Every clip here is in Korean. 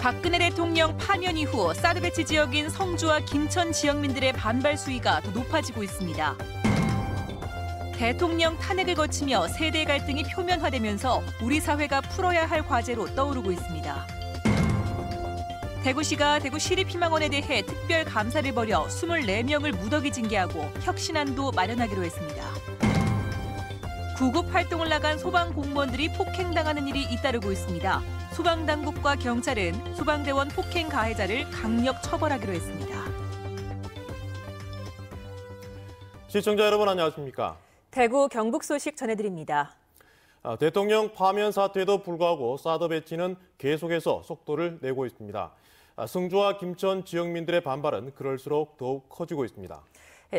박근혜 대통령 파면 이후 사드 배치 지역인 성주와 김천 지역민들의 반발 수위가 더 높아지고 있습니다. 대통령 탄핵을 거치며 세대 갈등이 표면화되면서 우리 사회가 풀어야 할 과제로 떠오르고 있습니다. 대구시가 대구 시립희망원에 대해 특별 감사를 벌여 24명을 무더기 징계하고 혁신안도 마련하기로 했습니다. 구급 활동을 나간 소방 공무원들이 폭행당하는 일이 잇따르고 있습니다. 소방당국과 경찰은 소방대원 폭행 가해자를 강력 처벌하기로 했습니다. 시청자 여러분 안녕하십니까? 대구 경북 소식 전해드립니다. 대통령 파면 사태에도 불구하고 사드 배치는 계속해서 속도를 내고 있습니다. 성주와 김천 지역민들의 반발은 그럴수록 더욱 커지고 있습니다.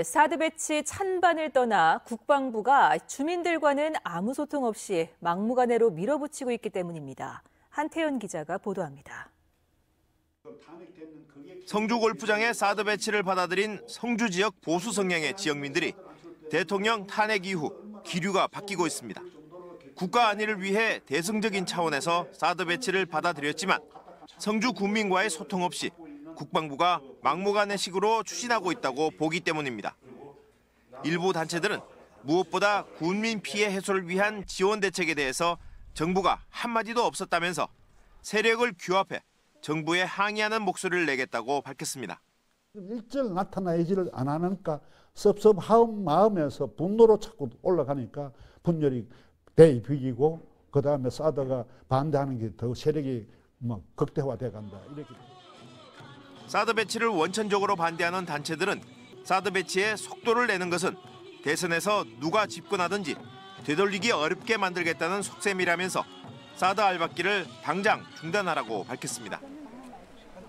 사드 배치 찬반을 떠나 국방부가 주민들과는 아무 소통 없이 막무가내로 밀어붙이고 있기 때문입니다. 한태연 기자가 보도합니다. 성주 골프장의 사드 배치를 받아들인 성주 지역 보수 성향의 지역민들이 대통령 탄핵 이후 기류가 바뀌고 있습니다. 국가 안위를 위해 대승적인 차원에서 사드 배치를 받아들였지만 성주 군민과의 소통 없이 국방부가 막무가내식으로 추진하고 있다고 보기 때문입니다. 일부 단체들은 무엇보다 군민 피해 해소를 위한 지원 대책에 대해서 정부가 한마디도 없었다면서 세력을 규합해 정부에 항의하는 목소리를 내겠다고 밝혔습니다. 일절 나타나지를 안 하니까 섭섭한 마음에서 분노로 자꾸 올라가니까 분열이 대비이고 그다음에 사드가 반대하는 게 더 세력이 극대화돼 간다 이렇게. 사드 배치를 원천적으로 반대하는 단체들은 사드 배치에 속도를 내는 것은 대선에서 누가 집권하든지 되돌리기 어렵게 만들겠다는 속셈이라면서 사드 알박기를 당장 중단하라고 밝혔습니다.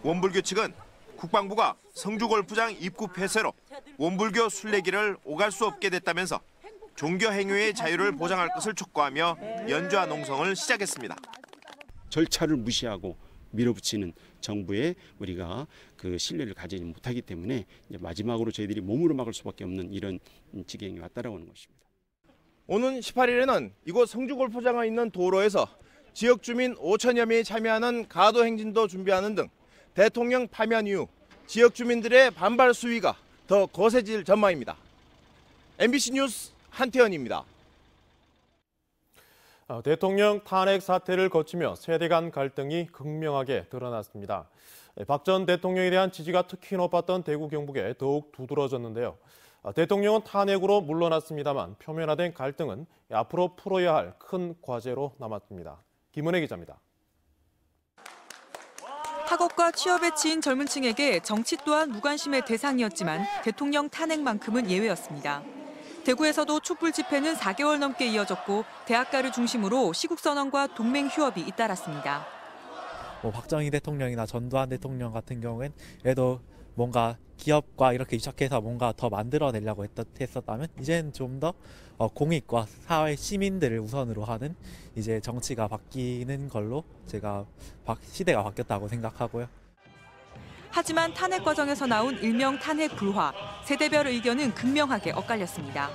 원불교 측은 국방부가 성주 골프장 입구 폐쇄로 원불교 순례길을 오갈 수 없게 됐다면서 종교 행위의 자유를 보장할 것을 촉구하며 연좌 농성을 시작했습니다. 절차를 무시하고 밀어붙이는 정부에 우리가 그 신뢰를 가지지 못하기 때문에 이제 마지막으로 저희들이 몸으로 막을 수밖에 없는 이런 지경이 왔다라고 하는 것입니다. 오는 18일에는 이곳 성주 골프장에 있는 도로에서 지역 주민 5천여 명이 참여하는 가도 행진도 준비하는 등 대통령 파면 이후 지역 주민들의 반발 수위가 더 거세질 전망입니다. MBC 뉴스 한태현입니다. 대통령 탄핵 사태를 거치며 세대 간 갈등이 극명하게 드러났습니다. 박 전 대통령에 대한 지지가 특히 높았던 대구 경북에 더욱 두드러졌는데요. 대통령은 탄핵으로 물러났습니다만 표면화된 갈등은 앞으로 풀어야 할 큰 과제로 남았습니다. 김은혜 기자입니다. 학업과 취업에 치인 젊은 층에게 정치 또한 무관심의 대상이었지만 대통령 탄핵만큼은 예외였습니다. 대구에서도 촛불 집회는 4개월 넘게 이어졌고 대학가를 중심으로 시국선언과 동맹 휴업이 잇따랐습니다. 박정희 대통령이나 전두환 대통령 같은 경우엔 그래도 뭔가 기업과 이렇게 유착해서 뭔가 더 만들어내려고 했었다면 이제는 좀 더 공익과 사회 시민들을 우선으로 하는 이제 정치가 바뀌는 걸로 제가 시대가 바뀌었다고 생각하고요. 하지만 탄핵 과정에서 나온 일명 탄핵 불화, 세대별 의견은 극명하게 엇갈렸습니다.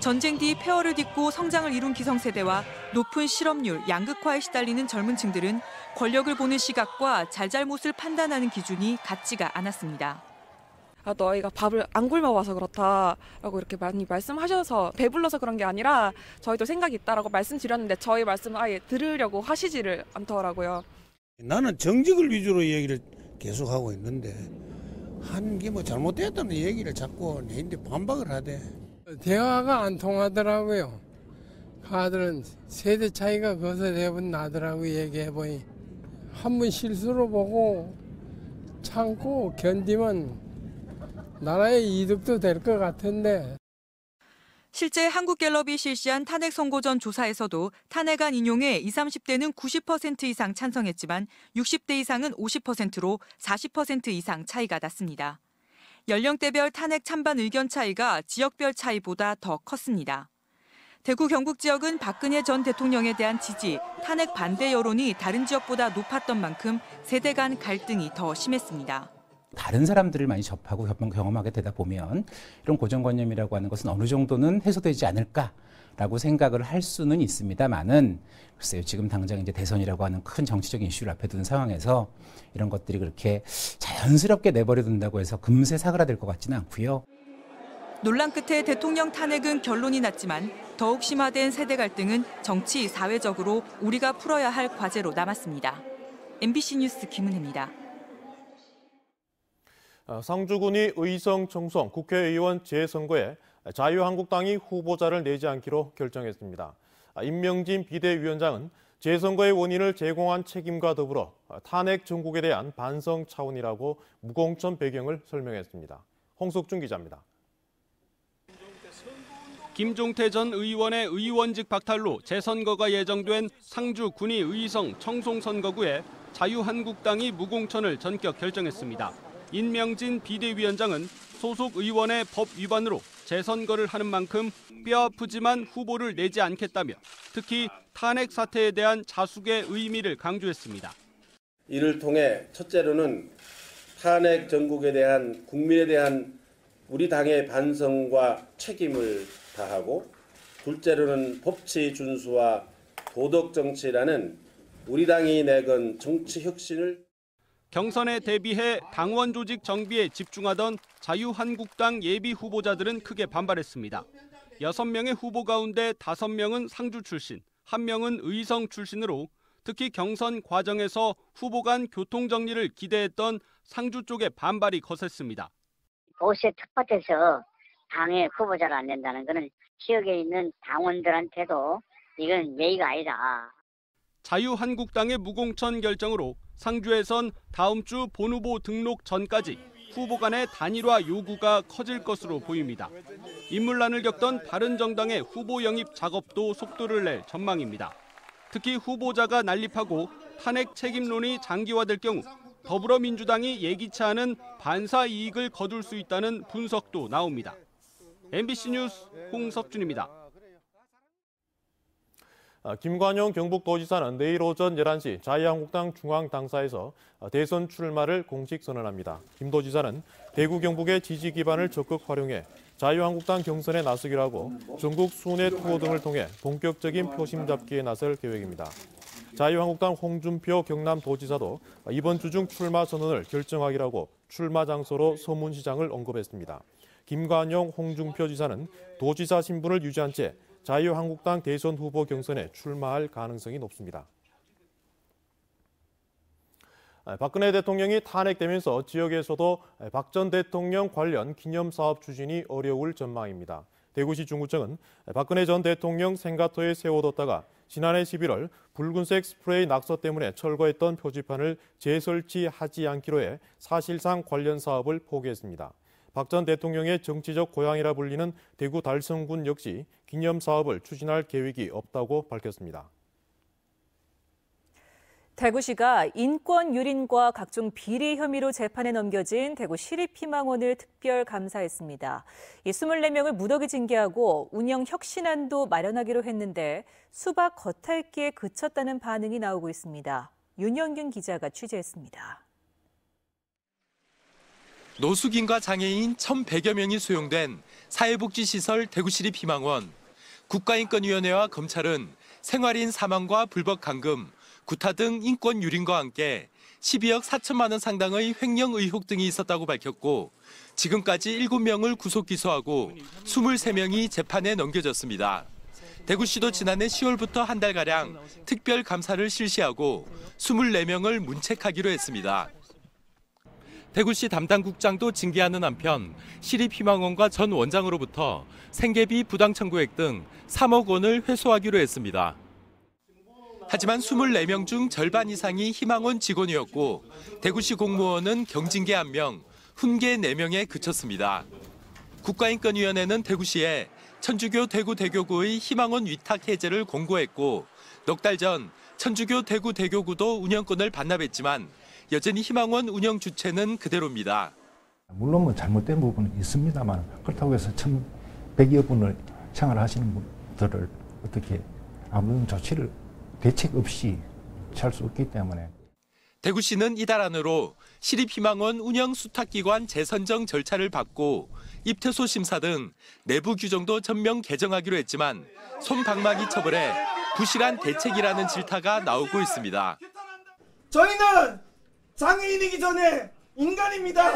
전쟁 뒤 폐허를 딛고 성장을 이룬 기성세대와 높은 실업률, 양극화에 시달리는 젊은 층들은 권력을 보는 시각과 잘잘못을 판단하는 기준이 같지가 않았습니다. 너희가 밥을 안 굶어와서 그렇다라고 이렇게 많이 말씀하셔서 배불러서 그런 게 아니라 저희도 생각이 있다라고 말씀드렸는데 저희 말씀을 아예 들으려고 하시지를 않더라고요. 나는 정직을 위주로 얘기를 계속하고 있는데 한 게 뭐 잘못됐다는 얘기를 자꾸 내인데 반박을 하대. 대화가 안 통하더라고요. 아들은 세대 차이가 거기서 대부분 나더라고요. 얘기해보니 한 번 실수로 보고 참고 견디면 나라의 이득도 될 것 같은데. 실제 한국갤럽이 실시한 탄핵 선고 전 조사에서도 탄핵안 인용에 20, 30대는 90% 이상 찬성했지만 60대 이상은 50%로 40% 이상 차이가 났습니다. 연령대별 탄핵 찬반 의견 차이가 지역별 차이보다 더 컸습니다. 대구 경북 지역은 박근혜 전 대통령에 대한 지지, 탄핵 반대 여론이 다른 지역보다 높았던 만큼 세대 간 갈등이 더 심했습니다. 다른 사람들을 많이 접하고 경험하게 되다 보면 이런 고정관념이라고 하는 것은 어느 정도는 해소되지 않을까 라고 생각을 할 수는 있습니다만은 글쎄요, 지금 당장 이제 대선이라고 하는 큰 정치적인 이슈를 앞에 둔 상황에서 이런 것들이 그렇게 자연스럽게 내버려 둔다고 해서 금세 사그라들 것 같지는 않고요. 논란 끝에 대통령 탄핵은 결론이 났지만 더욱 심화된 세대 갈등은 정치, 사회적으로 우리가 풀어야 할 과제로 남았습니다. MBC 뉴스 김은혜입니다. 상주군이 의성 청송 국회의원 재선거에 자유한국당이 후보자를 내지 않기로 결정했습니다. 임명진 비대위원장은 재선거의 원인을 제공한 책임과 더불어 탄핵 정국에 대한 반성 차원이라고 무공천 배경을 설명했습니다. 홍석준 기자입니다. 김종태 전 의원의 의원직 박탈로 재선거가 예정된 상주 군위 의성 청송 선거구에 자유한국당이 무공천을 전격 결정했습니다. 임명진 비대위원장은 소속 의원의 법 위반으로 재선거를 하는 만큼 뼈아프지만 후보를 내지 않겠다며 특히 탄핵 사태에 대한 자숙의 의미를 강조했습니다. 이를 통해 첫째로는 탄핵 정국에 대한 국민에 대한 우리 당의 반성과 책임을 다하고, 둘째로는 법치 준수와 도덕 정치라는 우리 당이 내건 정치 혁신을 경선에 대비해 당원 조직 정비에 집중하던 자유한국당 예비 후보자들은 크게 반발했습니다. 6명의 후보 가운데 5명은 상주 출신, 1명은 의성 출신으로 특히 경선 과정에서 후보 간 교통 정리를 기대했던 상주 쪽의 반발이 거셌습니다. 보수의 텃밭에서 당의 후보자를 안 낸다는 것은 지역에 있는 당원들한테도 이건 예의가 아니다. 자유한국당의 무공천 결정으로 상주에선 다음 주 본후보 등록 전까지 후보 간의 단일화 요구가 커질 것으로 보입니다. 인물난을 겪던 바른정당의 후보 영입 작업도 속도를 낼 전망입니다. 특히 후보자가 난립하고 탄핵 책임론이 장기화될 경우 더불어민주당이 예기치 않은 반사 이익을 거둘 수 있다는 분석도 나옵니다. MBC 뉴스 홍석준입니다. 김관용 경북도지사는 내일 오전 11시 자유한국당 중앙당사에서 대선 출마를 공식 선언합니다. 김 도지사는 대구 경북의 지지 기반을 적극 활용해 자유한국당 경선에 나서기로 하고 전국 순회 투어 등을 통해 본격적인 표심 잡기에 나설 계획입니다. 자유한국당 홍준표 경남도지사도 이번 주 중 출마 선언을 결정하기로 하고 출마 장소로 서문시장을 언급했습니다. 김관용 홍준표 지사는 도지사 신분을 유지한 채 자유한국당 대선 후보 경선에 출마할 가능성이 높습니다. 박근혜 대통령이 탄핵되면서 지역에서도 박 전 대통령 관련 기념사업 추진이 어려울 전망입니다. 대구시 중구청은 박근혜 전 대통령 생가터에 세워뒀다가 지난해 11월 붉은색 스프레이 낙서 때문에 철거했던 표지판을 재설치하지 않기로 해 사실상 관련 사업을 포기했습니다. 박 전 대통령의 정치적 고향이라 불리는 대구 달성군 역시 기념사업을 추진할 계획이 없다고 밝혔습니다. 대구시가 인권 유린과 각종 비리 혐의로 재판에 넘겨진 대구 시립희망원을 특별 감사했습니다. 이 24명을 무더기 징계하고 운영 혁신안도 마련하기로 했는데 수박 겉핥기에 그쳤다는 반응이 나오고 있습니다. 윤영균 기자가 취재했습니다. 노숙인과 장애인 1,100여 명이 수용된 사회복지시설 대구시립희망원. 국가인권위원회와 검찰은 생활인 사망과 불법 감금, 구타 등 인권 유린과 함께 12억 4천만 원 상당의 횡령 의혹 등이 있었다고 밝혔고 지금까지 7명을 구속 기소하고 23명이 재판에 넘겨졌습니다. 대구시도 지난해 10월부터 한 달가량 특별 감사를 실시하고 24명을 문책하기로 했습니다. 대구시 담당 국장도 징계하는 한편 시립희망원과 전 원장으로부터 생계비 부당 청구액 등 3억 원을 회수하기로 했습니다. 하지만 24명 중 절반 이상이 희망원 직원이었고 대구시 공무원은 경징계 1명, 훈계 4명에 그쳤습니다. 국가인권위원회는 대구시에 천주교 대구대교구의 희망원 위탁 해제를 공고했고 넉 달 전 천주교 대구대교구도 운영권을 반납했지만 여전히 희망원 운영 주체는 그대로입니다. 물론 뭐 잘못된 부분은 있습니다만 그렇다고 해서 1,100여 분을 생활하시는 분들을 어떻게 아무런 조치를 대책 없이 취할 수 없기 때문에. 대구시는 이달 안으로 시립희망원 운영 수탁기관 재선정 절차를 밟고 입퇴소 심사 등 내부 규정도 전면 개정하기로 했지만 솜방망이 처벌에 부실한 대책이라는 질타가 나오고 있습니다. 저희는 장애인이기 전에 인간입니다.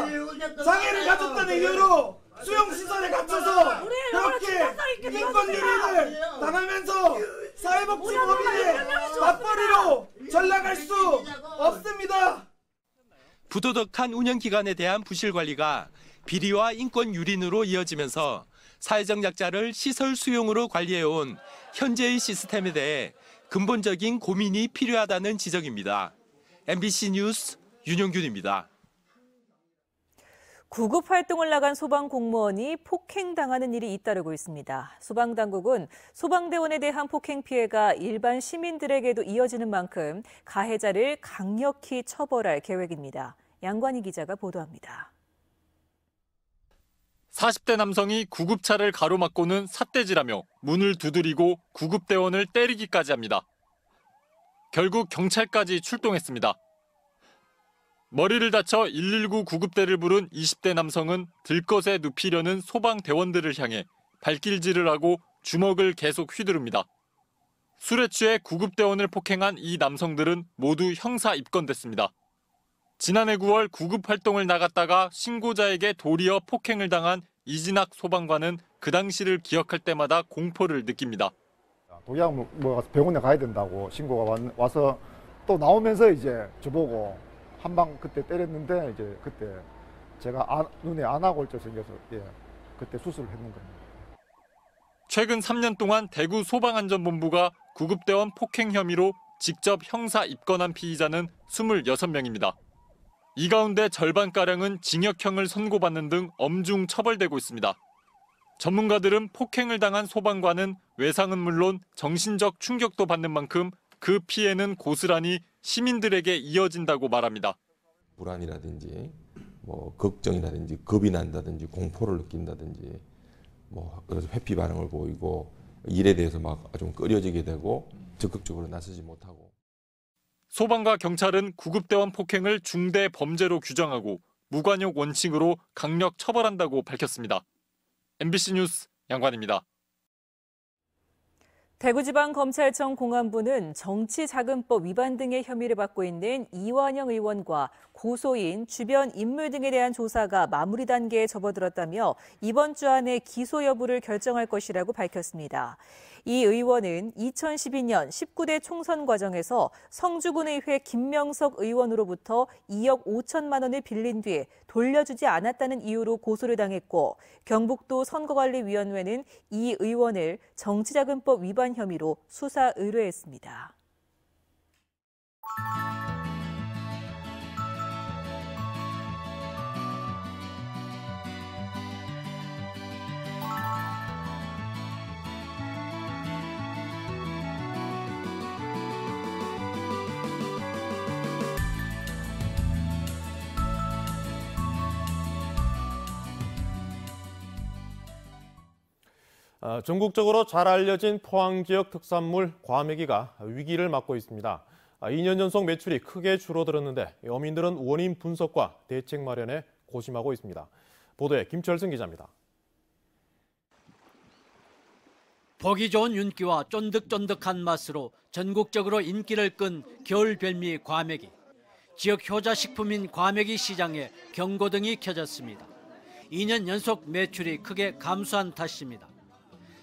장애를 가졌다는 이유로 수용시설에 갇혀서 그렇게 인권유린을 당하면서 사회복지법인의 맞벌이로 전락할 수 없습니다. 부도덕한 운영기관에 대한 부실 관리가 비리와 인권 유린으로 이어지면서 사회적 약자를 시설 수용으로 관리해온 현재의 시스템에 대해 근본적인 고민이 필요하다는 지적입니다. MBC 뉴스 윤용균입니다. 구급 활동을 나간 소방 공무원이 폭행당하는 일이 잇따르고 있습니다. 소방당국은 소방대원에 대한 폭행 피해가 일반 시민들에게도 이어지는 만큼 가해자를 강력히 처벌할 계획입니다. 양관희 기자가 보도합니다. 40대 남성이 구급차를 가로막고는 삿대질하며 문을 두드리고 구급대원을 때리기까지 합니다. 결국 경찰까지 출동했습니다. 머리를 다쳐 119 구급대를 부른 20대 남성은 들것에 눕히려는 소방대원들을 향해 발길질을 하고 주먹을 계속 휘두릅니다. 술에 취해 구급대원을 폭행한 이 남성들은 모두 형사 입건됐습니다. 지난해 9월 구급활동을 나갔다가 신고자에게 도리어 폭행을 당한 이진학 소방관은 그 당시를 기억할 때마다 공포를 느낍니다. 독약 병원에 가야 된다고 신고가 와서 또 나오면서 이제 저보고 한 방 그때 때렸는데 이제 그때 제가 눈에 안아골절 생겨서 그때 수술을 했는 겁니다. 최근 3년 동안 대구 소방안전본부가 구급대원 폭행 혐의로 직접 형사 입건한 피의자는 26명입니다. 이 가운데 절반가량은 징역형을 선고받는 등 엄중 처벌되고 있습니다. 전문가들은 폭행을 당한 소방관은 외상은 물론 정신적 충격도 받는 만큼 그 피해는 고스란히 시민들에게 이어진다고 말합니다. 불안이라든지 걱정이라든지 겁이 난다든지 공포를 느낀다든지 그래서 회피 반응을 보이고 일에 대해서 좀 꺼려지게 되고 적극적으로 나서지 못하고. 소방과 경찰은 구급대원 폭행을 중대 범죄로 규정하고 무관용 원칙으로 강력 처벌한다고 밝혔습니다. MBC 뉴스 양관입니다. 대구지방검찰청 공안부는 정치자금법 위반 등의 혐의를 받고 있는 이완영 의원과 고소인, 주변 인물 등에 대한 조사가 마무리 단계에 접어들었다며 이번 주 안에 기소 여부를 결정할 것이라고 밝혔습니다. 이 의원은 2012년 19대 총선 과정에서 성주군의회 김명석 의원으로부터 2억 5천만 원을 빌린 뒤에 돌려주지 않았다는 이유로 고소를 당했고 경북도 선거관리위원회는 이 의원을 정치자금법 위반 혐의로 수사 의뢰했습니다. 전국적으로 잘 알려진 포항 지역 특산물 과메기가 위기를 맞고 있습니다. 2년 연속 매출이 크게 줄어들었는데 어민들은 원인 분석과 대책 마련에 고심하고 있습니다. 보도에 김철승 기자입니다. 보기 좋은 윤기와 쫀득쫀득한 맛으로 전국적으로 인기를 끈 겨울 별미 과메기. 지역 효자 식품인 과메기 시장에 경고등이 켜졌습니다. 2년 연속 매출이 크게 감소한 탓입니다.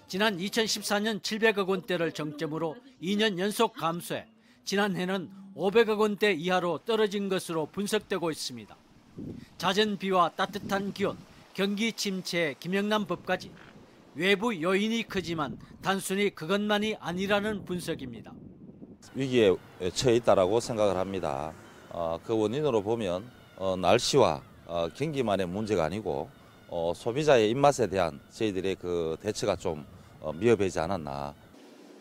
지난 2014년 700억 원대를 정점으로 2년 연속 감소해 지난해는 500억 원대 이하로 떨어진 것으로 분석되고 있습니다. 잦은 비와 따뜻한 기온, 경기 침체에 김영란 법까지 외부 요인이 크지만 단순히 그것만이 아니라는 분석입니다. 위기에 처해 있다라고 생각을 합니다. 그 원인으로 보면 날씨와 경기만의 문제가 아니고 소비자의 입맛에 대한 저희들의 그 대처가 좀 미흡하지 않았나.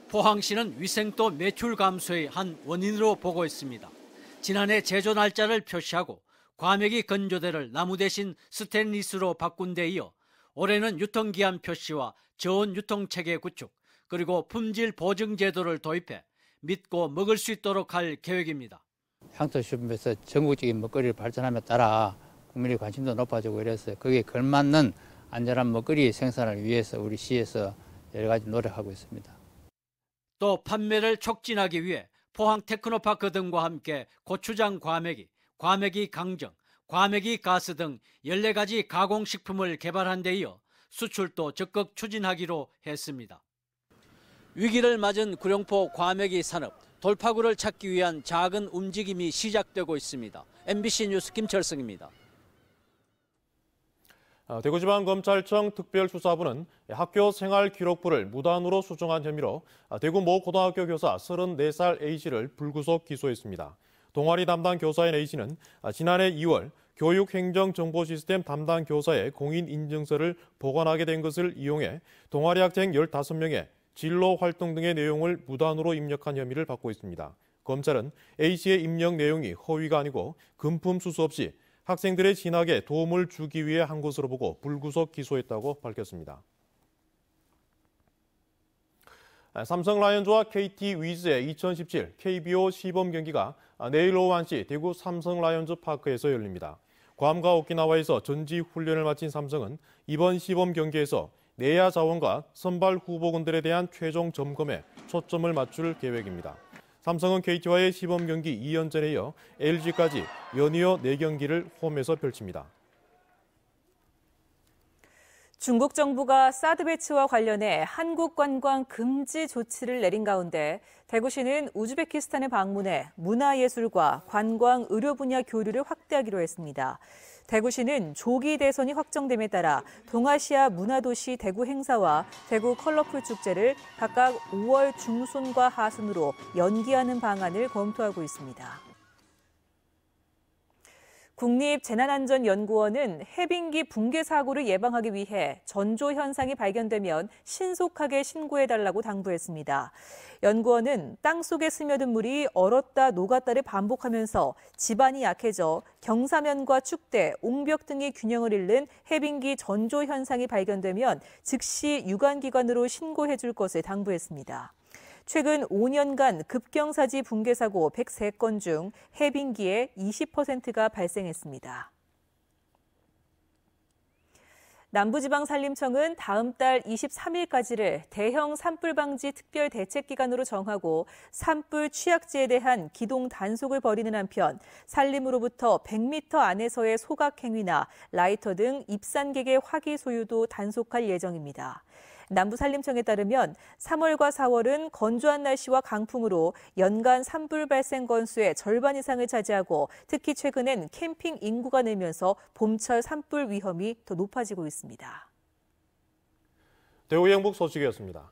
포항시는 위생도 매출 감소의 한 원인으로 보고 있습니다. 지난해 제조 날짜를 표시하고 과메기 건조대를 나무 대신 스테인리스로 바꾼 데 이어 올해는 유통기한 표시와 저온 유통체계 구축 그리고 품질 보증 제도를 도입해 믿고 먹을 수 있도록 할 계획입니다. 향토식품에서 전국적인 먹거리를 발전함에 따라 국민의 관심도 높아지고 이래서 거기에 걸맞는 안전한 먹거리 생산을 위해서 우리 시에서 여러 가지 노력하고 있습니다. 또 판매를 촉진하기 위해 포항 테크노파크 등과 함께 고추장 과메기, 과메기 강정, 과메기 가스 등 14가지 가공식품을 개발한 데 이어 수출도 적극 추진하기로 했습니다. 위기를 맞은 구룡포 과메기 산업, 돌파구를 찾기 위한 작은 움직임이 시작되고 있습니다. MBC 뉴스 김철승입니다. 대구지방검찰청 특별수사부는 학교 생활기록부를 무단으로 수정한 혐의로 대구 모 고등학교 교사 34살 A씨를 불구속 기소했습니다. 동아리 담당 교사인 A씨는 지난해 2월 교육행정정보시스템 담당 교사의 공인인증서를 보관하게 된 것을 이용해 동아리 학생 15명의 진로활동 등의 내용을 무단으로 입력한 혐의를 받고 있습니다. 검찰은 A씨의 입력 내용이 허위가 아니고 금품 수수 없이 학생들의 진학에 도움을 주기 위해 한 것으로 보고 불구속 기소했다고 밝혔습니다. 삼성 라이온즈와 KT 위즈의 2017 KBO 시범 경기가 내일 오후 1시 대구 삼성 라이온즈 파크에서 열립니다. 괌과 오키나와에서 전지 훈련을 마친 삼성은 이번 시범 경기에서 내야 자원과 선발 후보군들에 대한 최종 점검에 초점을 맞출 계획입니다. 삼성은 KT와의 시범 경기 2연전에 이어 LG까지 연이어 4경기를 홈에서 펼칩니다. 중국 정부가 사드 배치와 관련해 한국 관광 금지 조치를 내린 가운데 대구시는 우즈베키스탄에 방문해 문화예술과 관광, 의료 분야 교류를 확대하기로 했습니다. 대구시는 조기 대선이 확정됨에 따라 동아시아 문화도시 대구 행사와 대구 컬러풀 축제를 각각 5월 중순과 하순으로 연기하는 방안을 검토하고 있습니다. 국립재난안전연구원은 해빙기 붕괴 사고를 예방하기 위해 전조 현상이 발견되면 신속하게 신고해달라고 당부했습니다. 연구원은 땅속에 스며든 물이 얼었다 녹았다를 반복하면서 지반이 약해져 경사면과 축대, 옹벽 등의 균형을 잃는 해빙기 전조 현상이 발견되면 즉시 유관기관으로 신고해줄 것을 당부했습니다. 최근 5년간 급경사지 붕괴 사고 103건 중 해빙기의 20%가 발생했습니다. 남부지방산림청은 다음 달 23일까지를 대형 산불 방지 특별 대책 기간으로 정하고 산불 취약지에 대한 기동 단속을 벌이는 한편 산림으로부터 100m 안에서의 소각 행위나 라이터 등 입산객의 화기 소유도 단속할 예정입니다. 남부산림청에 따르면 3월과 4월은 건조한 날씨와 강풍으로 연간 산불 발생 건수의 절반 이상을 차지하고 특히 최근엔 캠핑 인구가 늘면서 봄철 산불 위험이 더 높아지고 있습니다. 대구 영북 소식이었습니다.